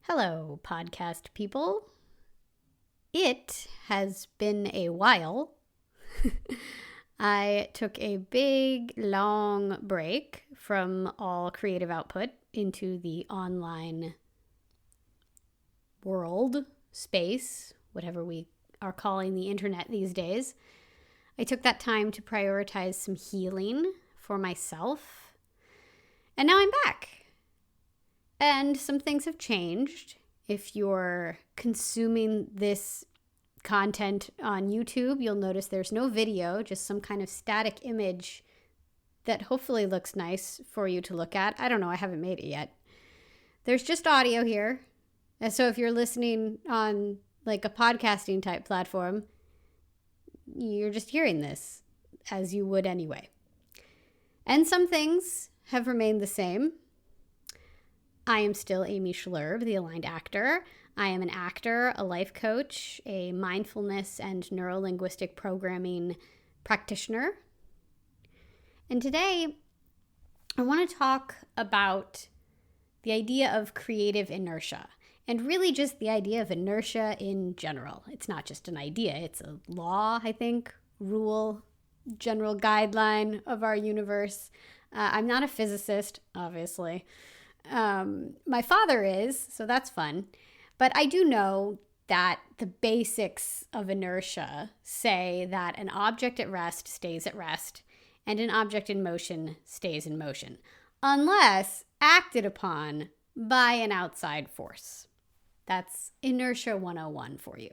Hello, podcast people. It has been a while. I took a big, long break from all creative output into the online world, space, whatever we are calling the internet these days. I took that time to prioritize some healing for myself. And now I'm back. And some things have changed. If you're consuming this content on YouTube, you'll notice there's no video, just some kind of static image that hopefully looks nice for you to look at. I don't know, I haven't made it yet. There's just audio here. And so if you're listening on like a podcasting type platform, you're just hearing this as you would anyway. And some things have remained the same. I am still Amy Schloerb, the aligned actor. I am an actor, a life coach, a mindfulness and neuro-linguistic programming practitioner. And today, I want to talk about the idea of creative inertia, and really just the idea of inertia in general. It's not just an idea, it's a law, I think, rule, general guideline of our universe. I'm not a physicist, obviously. My father is, so that's fun. But I do know that the basics of inertia say that an object at rest stays at rest and an object in motion stays in motion, unless acted upon by an outside force. That's Inertia 101 for you.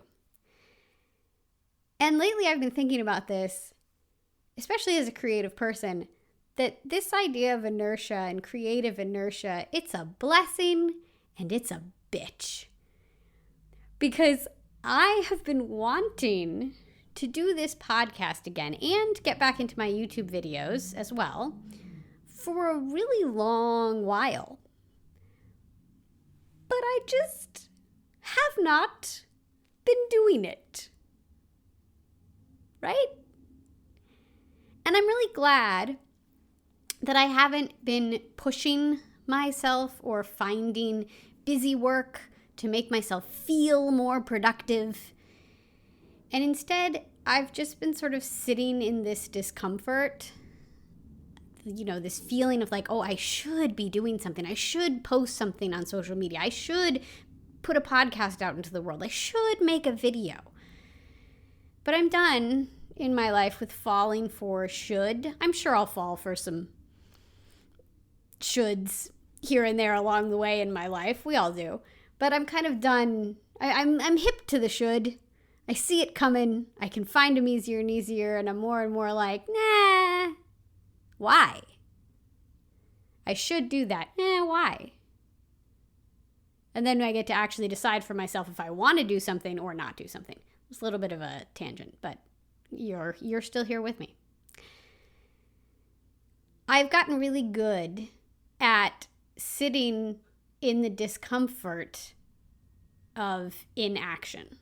And lately I've been thinking about this, especially as a creative person, that this idea of inertia and creative inertia, it's a blessing and it's a bitch. Because I have been wanting to do this podcast again and get back into my YouTube videos as well for a really long while. But I just have not been doing it. Right? And I'm really glad that I haven't been pushing myself or finding busy work to make myself feel more productive. And instead, I've just been sort of sitting in this discomfort, this feeling of like, oh, I should be doing something. I should post something on social media. I should put a podcast out into the world. I should make a video. But I'm done in my life with falling for should. I'm sure I'll fall for some shoulds here and there along the way in my life. We all do. But I'm kind of done. I'm hip to the should. I see it coming. I can find them easier and easier. And I'm more and more like, nah. Why? I should do that. Why? And then I get to actually decide for myself if I want to do something or not do something. It's a little bit of a tangent, but you're still here with me. I've gotten really good at sitting in the discomfort of inaction.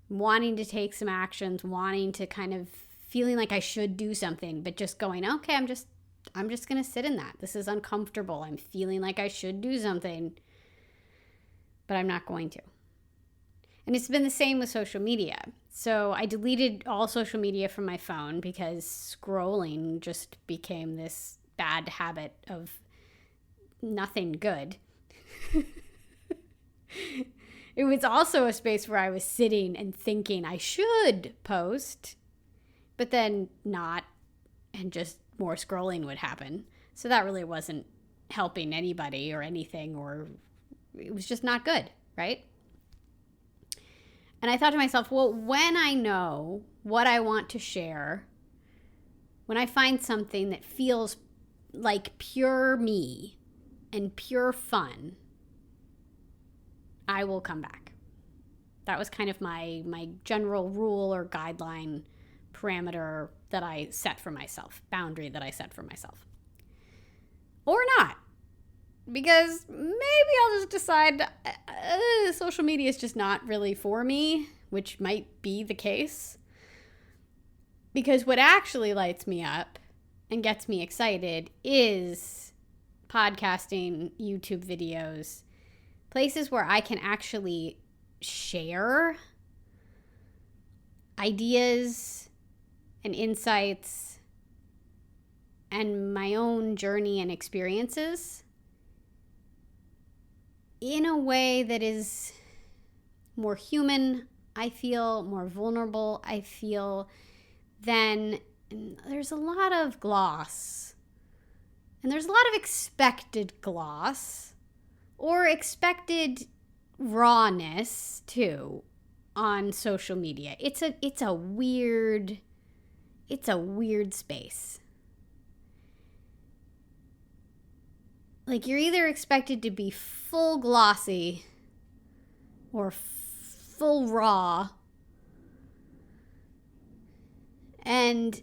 Wanting to take some actions, wanting to kind of feeling like I should do something, but just going, okay, I'm just going to sit in that. This is uncomfortable. I'm feeling like I should do something, but I'm not going to. And it's been the same with social media. So I deleted all social media from my phone because scrolling just became this bad habit of nothing good. It was also a space where I was sitting and thinking I should post, but then not, and just more scrolling would happen. So that really wasn't helping anybody or anything, or it was just not good, right? And I thought to myself, well, when I know what I want to share, when I find something that feels like pure me and pure fun, I will come back. That was kind of my general rule or guideline parameter that I set for myself, boundary that I set for myself. Or not. Because maybe I'll just decide social media is just not really for me, which might be the case. Because what actually lights me up and gets me excited is podcasting, YouTube videos, places where I can actually share ideas and insights and my own journey and experiences in a way that is more human, I feel, more vulnerable, I feel, than there's a lot of gloss. And there's a lot of expected gloss or expected rawness too on social media. It's a weird space. Like, you're either expected to be full glossy or full raw. And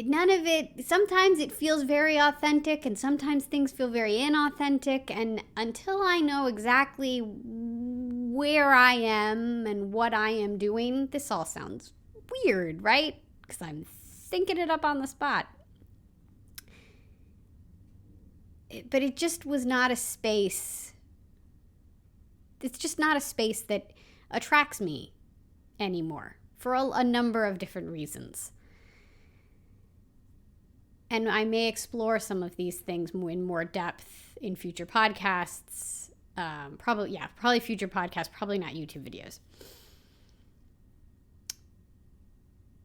none of it, sometimes it feels very authentic and sometimes things feel very inauthentic. And until I know exactly where I am and what I am doing, this all sounds weird, right? Because I'm thinking it up on the spot. But it just was not a space. It's just not a space that attracts me anymore for a number of different reasons. And I may explore some of these things in more depth in future podcasts. Probably future podcasts, probably not YouTube videos.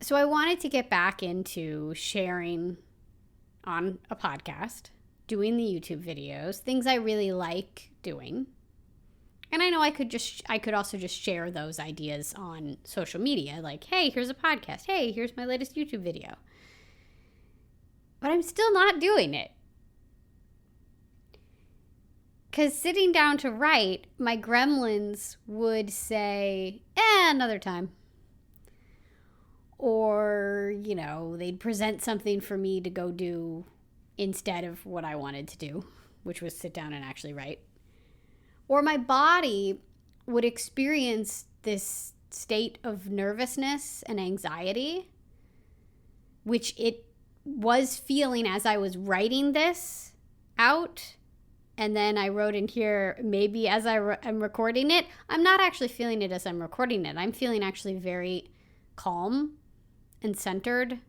So I wanted to get back into sharing on a podcast, doing the YouTube videos, things I really like doing. And I know I could also just share those ideas on social media, like, hey, here's a podcast. Hey, here's my latest YouTube video. But I'm still not doing it. Because sitting down to write, my gremlins would say, another time. Or, they'd present something for me to go do instead of what I wanted to do, which was sit down and actually write. Or my body would experience this state of nervousness and anxiety, which it was feeling as I was writing this out. And then I wrote in here, maybe as I'm recording it, I'm not actually feeling it as I'm recording it. I'm feeling actually very calm and centered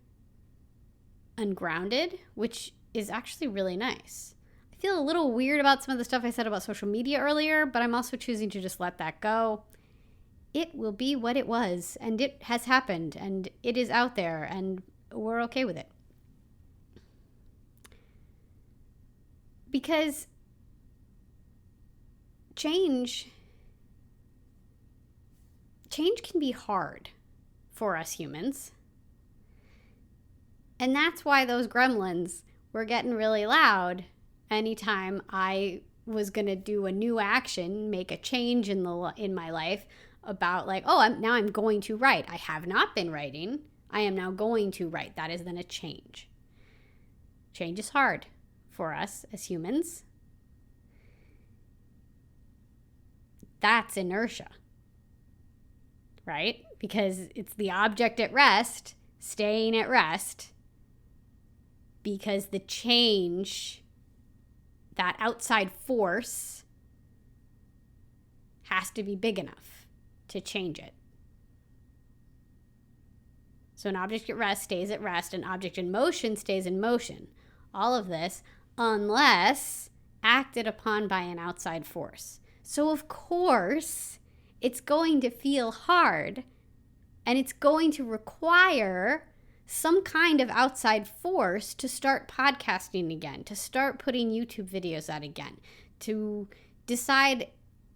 and grounded, which is actually really nice. I feel a little weird about some of the stuff I said about social media earlier, but I'm also choosing to just let that go. It will be what it was, and it has happened, and it is out there, and we're okay with it. Because change can be hard for us humans. And that's why those gremlins were getting really loud anytime I was going to do a new action, make a change in my life about like, I'm going to write. I have not been writing. I am now going to write. That is then a change. Change is hard for us as humans. That's inertia, right? Because it's the object at rest, staying at rest, because the change, that outside force, has to be big enough to change it. So an object at rest stays at rest, an object in motion stays in motion. All of this, unless acted upon by an outside force. So of course, it's going to feel hard, and it's going to require some kind of outside force to start podcasting again, to start putting YouTube videos out again, to decide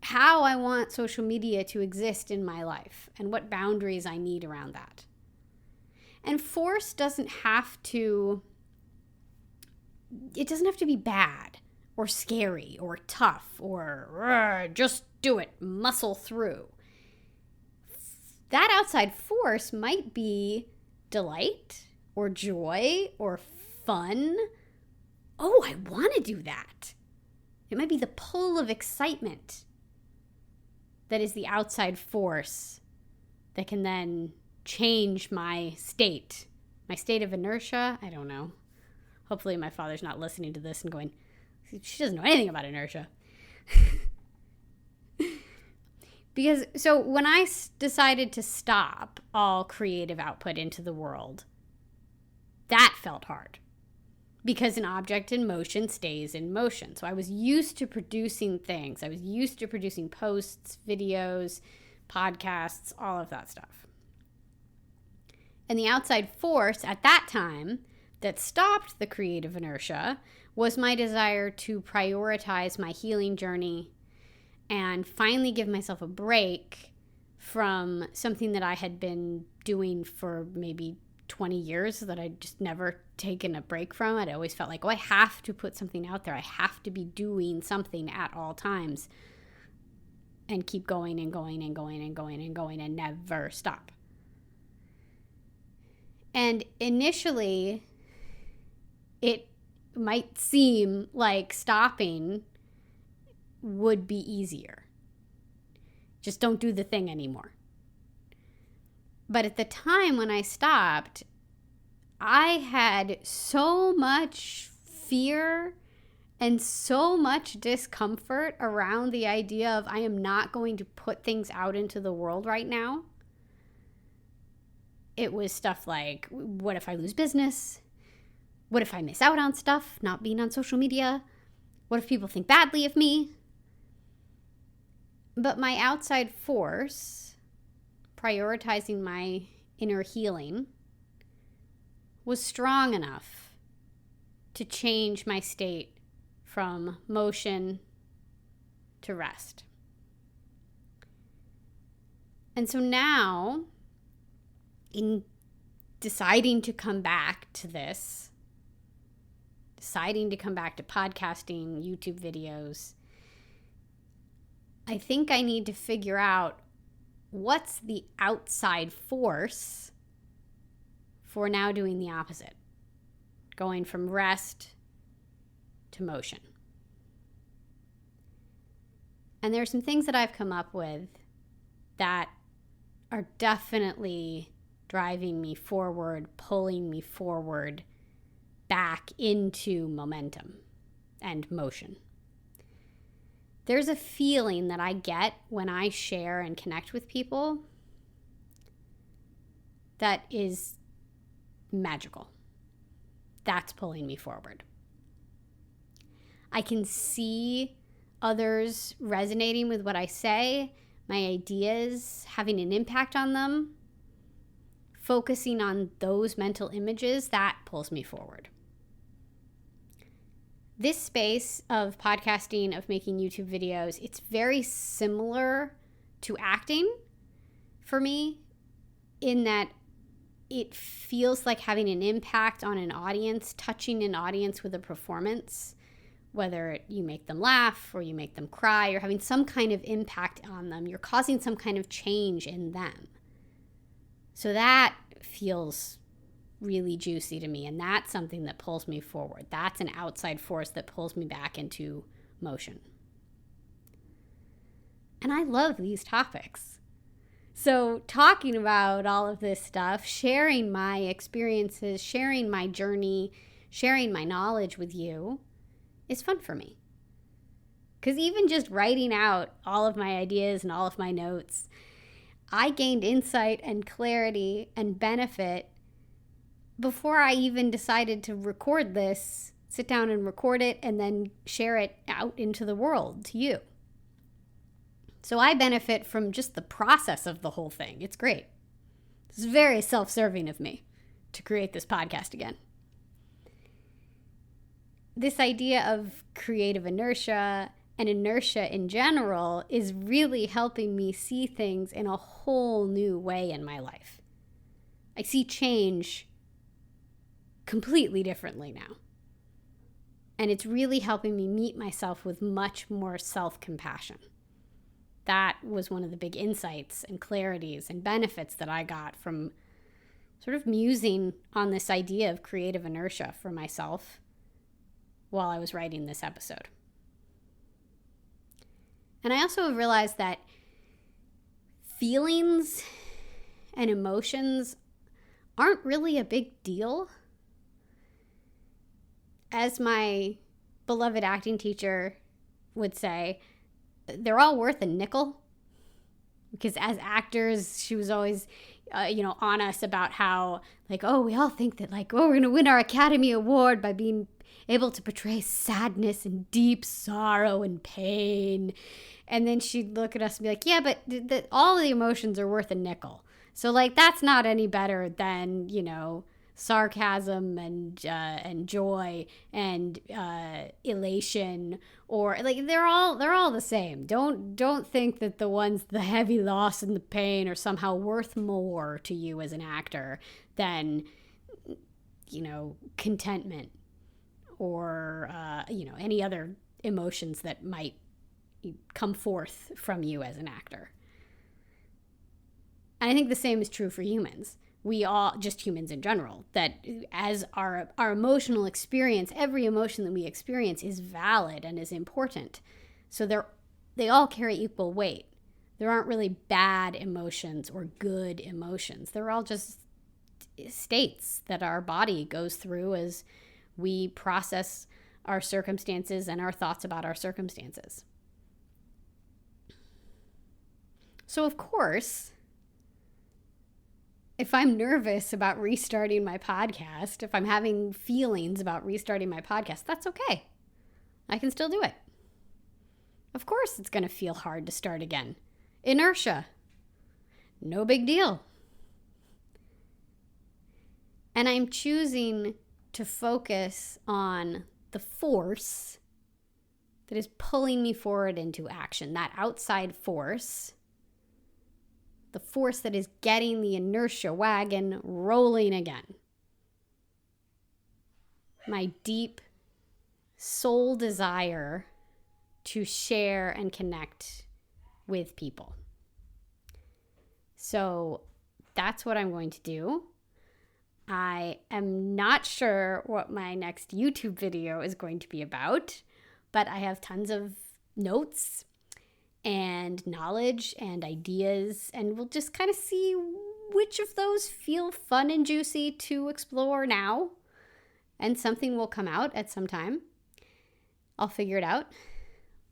how I want social media to exist in my life and what boundaries I need around that. And force doesn't have to be bad or scary or tough or just do it, muscle through. That outside force might be delight or joy or fun. Oh, I want to do that. It might be the pull of excitement that is the outside force that can then change my state of inertia. I don't know. Hopefully my father's not listening to this and going, she doesn't know anything about inertia. So when I decided to stop all creative output into the world, that felt hard because an object in motion stays in motion. So I was used to producing things. I was used to producing posts, videos, podcasts, all of that stuff. And the outside force at that time that stopped the creative inertia was my desire to prioritize my healing journey and finally give myself a break from something that I had been doing for maybe 20 years that I'd just never taken a break from. I'd always felt like, I have to put something out there. I have to be doing something at all times and keep going and going and going and going and going and never stop. And initially, it might seem like stopping would be easier. Just don't do the thing anymore. But at the time when I stopped, I had so much fear and so much discomfort around the idea of I am not going to put things out into the world right now. It was stuff like, what if I lose business? What if I miss out on stuff, not being on social media? What if people think badly of me? But my outside force, prioritizing my inner healing, was strong enough to change my state from motion to rest. And so now, in deciding to come back to this, deciding to come back to podcasting, YouTube videos, I think I need to figure out what's the outside force for now doing the opposite, going from rest to motion. And there are some things that I've come up with that are definitely driving me forward, pulling me forward back into momentum and motion. There's a feeling that I get when I share and connect with people that is magical. That's pulling me forward. I can see others resonating with what I say, my ideas having an impact on them, focusing on those mental images, that pulls me forward. This space of podcasting, of making YouTube videos, it's very similar to acting for me in that it feels like having an impact on an audience, touching an audience with a performance, whether you make them laugh or you make them cry, you're having some kind of impact on them, you're causing some kind of change in them. So that feels really juicy to me, and that's something that pulls me forward. That's an outside force that pulls me back into motion. And I love these topics. So talking about all of this stuff, sharing my experiences, sharing my journey, sharing my knowledge with you is fun for me. Because even just writing out all of my ideas and all of my notes, I gained insight and clarity and benefit before I even decided to record this, sit down and record it, and then share it out into the world to you. So I benefit from just the process of the whole thing. It's great. It's very self-serving of me to create this podcast again. This idea of creative inertia and inertia in general is really helping me see things in a whole new way in my life. I see change completely differently now. And it's really helping me meet myself with much more self-compassion. That was one of the big insights and clarities and benefits that I got from sort of musing on this idea of creative inertia for myself while I was writing this episode. And I also realized that feelings and emotions aren't really a big deal. As my beloved acting teacher would say, they're all worth a nickel. Because as actors, she was always, on us about how, like, oh, we all think that, like, oh, we're going to win our Academy Award by being able to portray sadness and deep sorrow and pain. And then she'd look at us and be like, yeah, but all the emotions are worth a nickel. So, like, that's not any better than, sarcasm and joy and elation, or like they're all the same. Don't think that the heavy loss and the pain are somehow worth more to you as an actor than contentment or any other emotions that might come forth from you as an actor. And I think the same is true for humans. We all, just humans in general, that as our emotional experience, every emotion that we experience is valid and is important. So they all carry equal weight. There aren't really bad emotions or good emotions. They're all just states that our body goes through as we process our circumstances and our thoughts about our circumstances. So of course, if I'm nervous about restarting my podcast, if I'm having feelings about restarting my podcast, that's okay. I can still do it. Of course, it's going to feel hard to start again. Inertia. No big deal. And I'm choosing to focus on the force that is pulling me forward into action, that outside force. The force that is getting the inertia wagon rolling again. My deep soul desire to share and connect with people. So that's what I'm going to do. I am not sure what my next YouTube video is going to be about, but I have tons of notes and knowledge and ideas, and we'll just kind of see which of those feel fun and juicy to explore now, and something will come out at some time. I'll figure it out.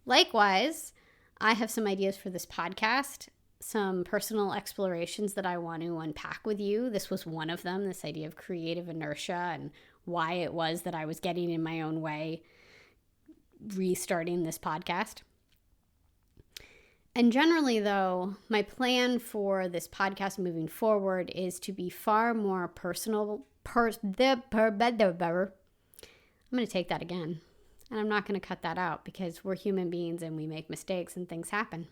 Likewise, I have some ideas for this podcast, some personal explorations that I want to unpack with you. This was one of them, this idea of creative inertia and why it was that I was getting in my own way restarting this podcast. And generally, though, my plan for this podcast moving forward is to be far more personal. I'm going to take that again. And I'm not going to cut that out because we're human beings and we make mistakes and things happen.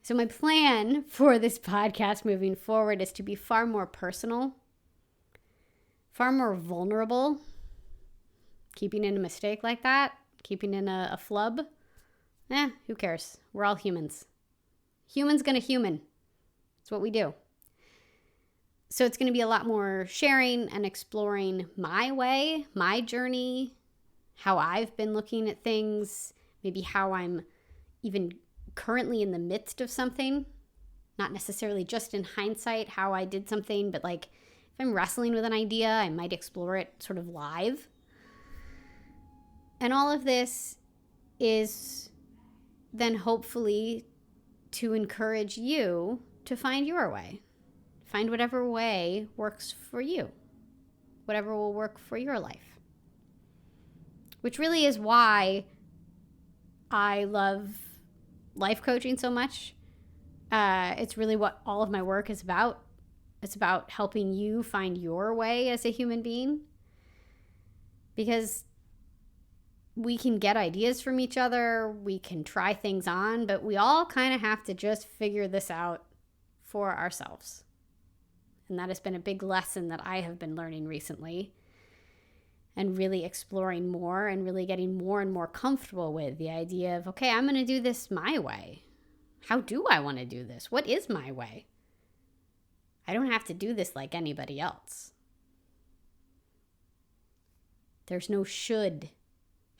So my plan for this podcast moving forward is to be far more personal, far more vulnerable. Keeping in a mistake like that, keeping in a flub, who cares? We're all humans. Humans gonna human. It's what we do. So it's gonna be a lot more sharing and exploring my way, my journey, how I've been looking at things, maybe how I'm even currently in the midst of something. Not necessarily just in hindsight how I did something, but like if I'm wrestling with an idea, I might explore it sort of live. And all of this is then hopefully to encourage you to find your way. Find whatever way works for you. Whatever will work for your life. Which really is why I love life coaching so much. It's really what all of my work is about. It's about helping you find your way as a human being. Because we can get ideas from each other, we can try things on, but we all kind of have to just figure this out for ourselves. And that has been a big lesson that I have been learning recently and really exploring more and really getting more and more comfortable with the idea of, okay, I'm going to do this my way. How do I want to do this? What is my way? I don't have to do this like anybody else. There's no should.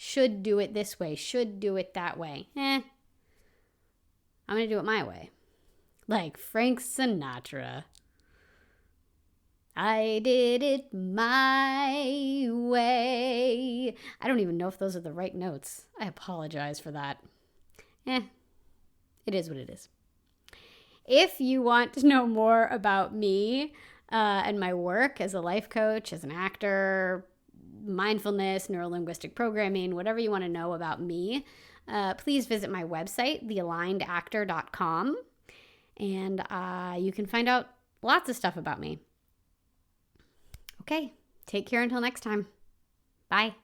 Should do it this way. Should do it that way. I'm going to do it my way. Like Frank Sinatra. I did it my way. I don't even know if those are the right notes. I apologize for that. It is what it is. If you want to know more about me and my work as a life coach, as an actor, mindfulness, neuro-linguistic programming, whatever you want to know about me, please visit my website, thealignedactor.com, and you can find out lots of stuff about me. Okay, take care until next time. Bye.